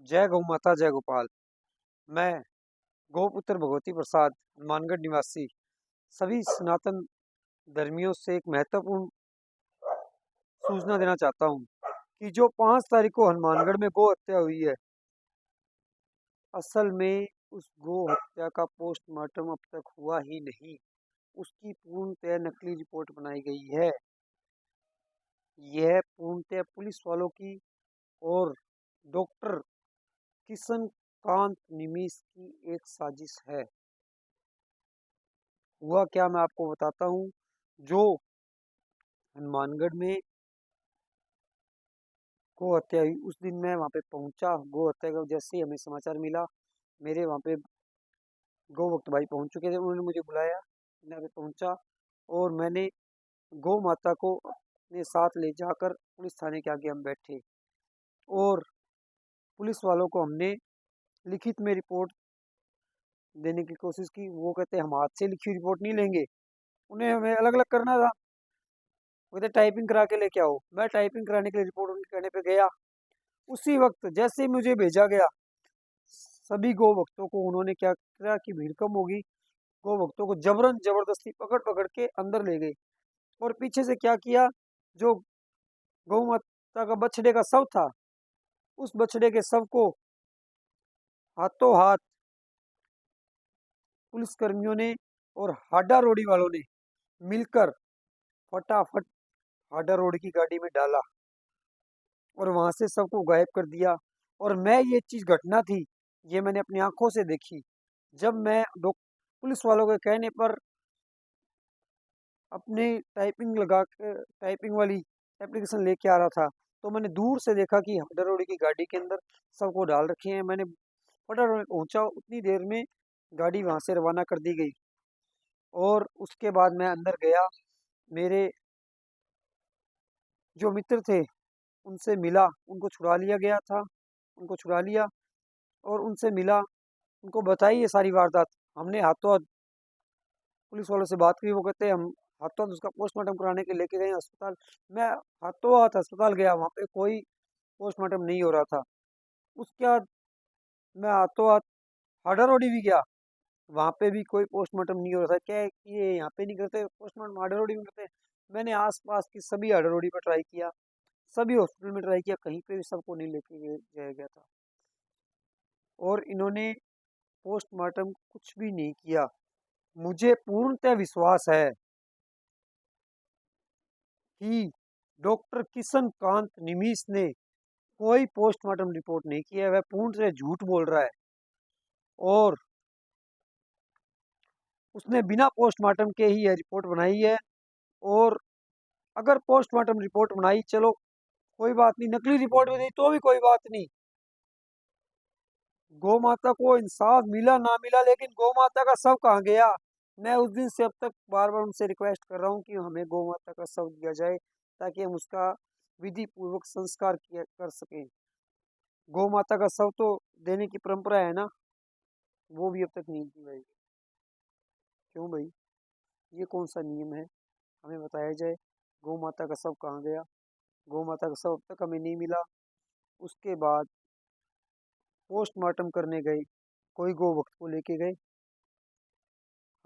जय गौ माता जय गोपाल। मैं गौपुत्र भगवती प्रसाद हनुमानगढ़ निवासी सभी सनातन धर्मियों से एक महत्वपूर्ण सूचना देना चाहता हूँ कि जो 5 तारीख को हनुमानगढ़ में गौ हत्या हुई है, असल में उस गौ हत्या का पोस्टमार्टम अब तक हुआ ही नहीं। उसकी पूर्णतः नकली रिपोर्ट बनाई गई है। यह पूर्णतः पुलिस वालों की और डॉक्टर किशन कांत निमिष की एक साजिश है। हुआ क्या मैं आपको बताता हूँ। जो हनुमानगढ़ में गौ हत्या हुई उस दिन मैं वहाँ पे पहुंचा। गौ हत्या का जैसे ही हमें समाचार मिला, मेरे वहाँ पे गौ भक्त भाई पहुंच चुके थे। उन्होंने मुझे बुलाया, मैं यहाँ पे पहुंचा और मैंने गौ माता को अपने साथ ले जाकर पुलिस थाने के आगे हम बैठे और पुलिस वालों को हमने लिखित में रिपोर्ट देने की कोशिश की। वो कहते हम हाथ से लिखी रिपोर्ट नहीं लेंगे, उन्हें हमें अलग अलग करना था। वो कहते टाइपिंग करा के लेके आओ। मैं टाइपिंग कराने के लिए रिपोर्ट उनके कहने पे गया। उसी वक्त जैसे ही मुझे भेजा गया, सभी गौ भक्तों को उन्होंने क्या किया कि भीड़ कम होगी, गौ भक्तों को जबरन जबरदस्ती पकड़ पकड़ के अंदर ले गए और पीछे से क्या किया, जो गौ माता का बछड़े का शव था, उस बछड़े के शव को हाथों हाथ पुलिस कर्मियों ने और हाडा रोडी वालों ने मिलकर फटाफट हाडा रोड की गाड़ी में डाला और वहां से सबको गायब कर दिया। और मैं ये चीज घटना थी, ये मैंने अपनी आंखों से देखी। जब मैं पुलिस वालों के कहने पर अपने टाइपिंग लगा के टाइपिंग वाली एप्लीकेशन लेके आ रहा था, तो मैंने दूर से देखा कि हडर की गाड़ी के अंदर सबको डाल रखे हैं। मैंने फटाफट पहुंचा, उतनी देर में गाड़ी वहां से रवाना कर दी गई और उसके बाद मैं अंदर गया। मेरे जो मित्र थे उनसे मिला, उनको छुड़ा लिया गया था, उनको छुड़ा लिया और उनसे मिला, उनको बताई ये सारी वारदात। हमने हाथों हाथ पुलिस वालों से बात की। वो कहते हैं हम हाथों हाथ उसका पोस्टमार्टम कराने के लेके गए अस्पताल। मैं हाथों हाथ अस्पताल गया, वहाँ पे कोई पोस्टमार्टम नहीं हो रहा था। उसके बाद मैं हाथों हाथ हाडारोडी भी गया, वहाँ पे भी कोई पोस्टमार्टम नहीं हो रहा था। क्या है कि ये यहाँ पे नहीं करते पोस्टमार्टम, हाडारोडी में करते। मैंने आसपास की सभी हाडारोडी पर ट्राई किया, सभी हॉस्पिटल में ट्राई किया, कहीं पे भी सबको नहीं लेके जाया गया था और इन्होंने पोस्टमार्टम कुछ भी नहीं किया। मुझे पूर्णतः विश्वास है कि डॉक्टर किशन कांत निमिष ने कोई पोस्टमार्टम रिपोर्ट नहीं किया है। वह पूर्ण से झूठ बोल रहा है और उसने बिना पोस्टमार्टम के ही यह रिपोर्ट बनाई है। और अगर पोस्टमार्टम रिपोर्ट बनाई, चलो कोई बात नहीं, नकली रिपोर्ट भी दी तो भी कोई बात नहीं, गौ माता को इंसाफ मिला ना मिला, लेकिन गौ माता का शव कहाँ गया। मैं उस दिन से अब तक बार बार उनसे रिक्वेस्ट कर रहा हूँ कि हमें गौ माता का शव दिया जाए ताकि हम उसका विधि पूर्वक संस्कार किया कर सकें। गौ माता का शव तो देने की परंपरा है ना, वो भी अब तक नहीं दी भाई। क्यों भाई, ये कौन सा नियम है, हमें बताया जाए। गौ माता का शव कहाँ गया। गौ माता का शव अब तक हमें नहीं मिला। उसके बाद पोस्टमार्टम करने गए, कोई गौ भक्त को लेके गए,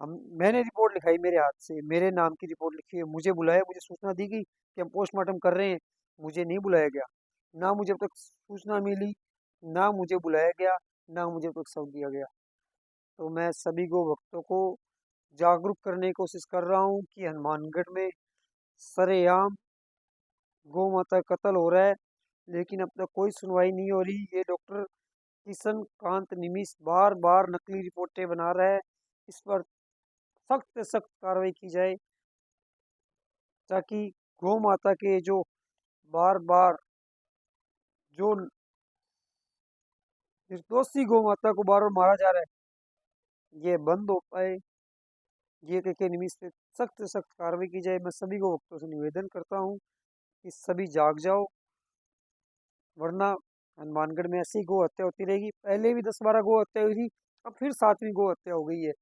हम मैंने रिपोर्ट लिखाई मेरे हाथ से, मेरे नाम की रिपोर्ट लिखी है। मुझे बुलाया, मुझे सूचना दी गई कि हम पोस्टमार्टम कर रहे हैं, मुझे नहीं बुलाया गया। ना मुझे अब तक सूचना मिली, ना मुझे बुलाया गया, ना मुझे अब तक शव दिया गया। तो मैं सभी गौ भक्तों को जागरूक करने की कोशिश कर रहा हूँ कि हनुमानगढ़ में सरेआम गौ माता का कत्ल हो रहा है, लेकिन अब तक कोई सुनवाई नहीं हो रही। ये डॉक्टर किशन कांत निमिष बार बार नकली रिपोर्टें बना रहा है। इस पर सख्त से सख्त कार्रवाई की जाए ताकि गौ माता के जो बार बार जो निर्दोषी गौ माता को बार बार मारा जा रहा है, ये बंद हो पाए। ये के निमित्त से सख्त कार्रवाई की जाए। मैं सभी को भक्तों से निवेदन करता हूँ कि सभी जाग जाओ, वरना हनुमानगढ़ में ऐसी गौ हत्या होती रहेगी। पहले भी 10-12 गौ हत्या हुई थी, अब फिर 7वीं गौ हत्या हो गई है।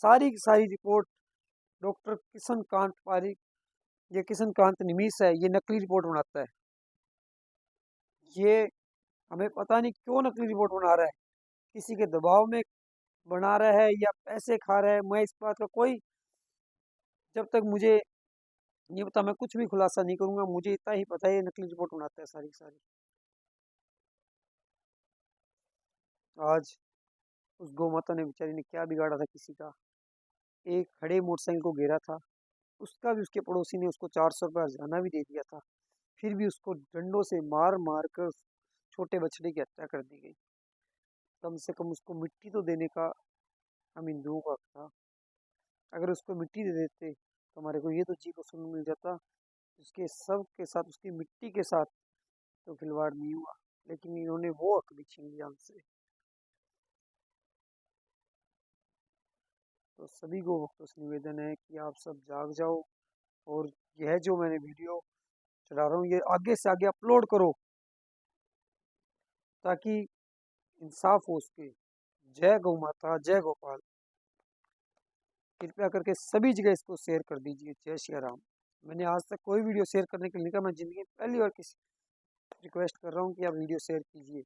सारी की सारी रिपोर्ट डॉक्टर किशन कांत पारिक, ये किशन कांत निमिष है, ये नकली रिपोर्ट बनाता है। ये हमें पता नहीं क्यों नकली रिपोर्ट बना रहा है, किसी के दबाव में बना रहा है या पैसे खा रहा है। मैं इस बात का कोई, जब तक मुझे ये पता, मैं कुछ भी खुलासा नहीं करूंगा। मुझे इतना ही पता है ये नकली रिपोर्ट बनाता है सारी की सारी। आज उस गौ माता ने बेचारी ने क्या बिगाड़ा था किसी का। एक खड़े मोटरसाइकिल को घेरा था, उसका भी उसके पड़ोसी ने उसको 400 रुपये हर्जाना भी दे दिया था, फिर भी उसको डंडों से मार मार कर छोटे बछड़े की हत्या कर दी गई। कम से कम उसको मिट्टी तो देने का हम हिंदुओं का हक था। अगर उसको मिट्टी दे देते तो हमारे को ये तो जी को सुनने मिल जाता, उसके सब के साथ, उसकी मिट्टी के साथ तो खिलवाड़ नहीं हुआ। लेकिन इन्होंने वो हक भी छीन लिया हमसे। तो सभी को भक्तों से निवेदन है कि आप सब जाग जाओ, और यह जो मैंने वीडियो चला रहा हूँ ये आगे से आगे अपलोड करो, ताकि इंसाफ हो सके। जय गौ माता, जय गोपाल। कृपया करके सभी जगह इसको शेयर कर दीजिए। जय श्री राम। मैंने आज तक कोई वीडियो शेयर करने के लिए नहीं कहा, मैं जिंदगी में पहली बार किसी रिक्वेस्ट कर रहा हूँ कि आप वीडियो शेयर कीजिए।